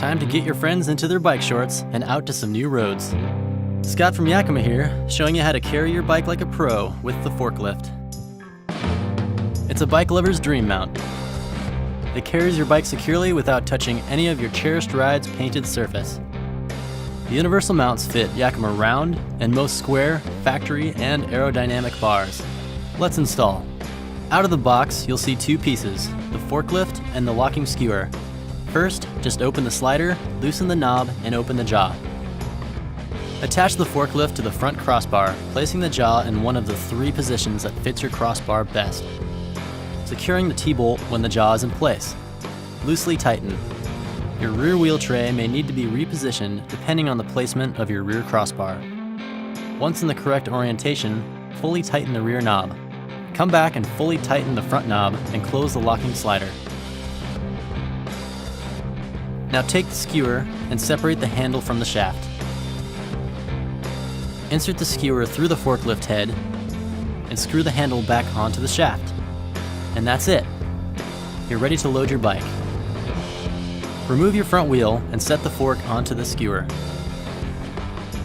Time to get your friends into their bike shorts and out to some new roads. Scott from Yakima here, showing you how to carry your bike like a pro with the ForkLift. It's a bike lover's dream mount. It carries your bike securely without touching any of your cherished ride's painted surface. The universal mounts fit Yakima round and most square, factory, and aerodynamic bars. Let's install. Out of the box, you'll see two pieces, the ForkLift and the locking skewer. First, just open the slider, loosen the knob, and open the jaw. Attach the ForkLift to the front crossbar, placing the jaw in one of the three positions that fits your crossbar best. Securing the T-bolt when the jaw is in place. Loosely tighten. Your rear wheel tray may need to be repositioned depending on the placement of your rear crossbar. Once in the correct orientation, fully tighten the rear knob. Come back and fully tighten the front knob and close the locking slider. Now take the skewer and separate the handle from the shaft. Insert the skewer through the ForkLift head and screw the handle back onto the shaft. And that's it. You're ready to load your bike. Remove your front wheel and set the fork onto the skewer.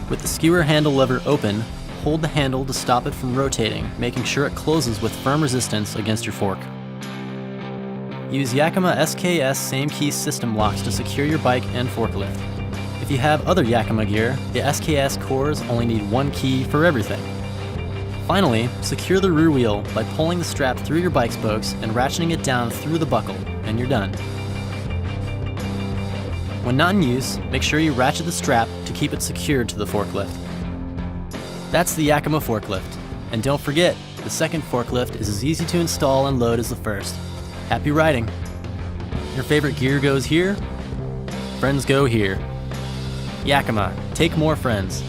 With the skewer handle lever open, hold the handle to stop it from rotating, making sure it closes with firm resistance against your fork. Use Yakima SKS same key system locks to secure your bike and ForkLift. If you have other Yakima gear, the SKS cores only need one key for everything. Finally, secure the rear wheel by pulling the strap through your bike spokes and ratcheting it down through the buckle, and you're done. When not in use, make sure you ratchet the strap to keep it secured to the ForkLift. That's the Yakima ForkLift. And don't forget, the second ForkLift is as easy to install and load as the first. Happy riding! Your favorite gear goes here, friends go here. Yakima, take more friends.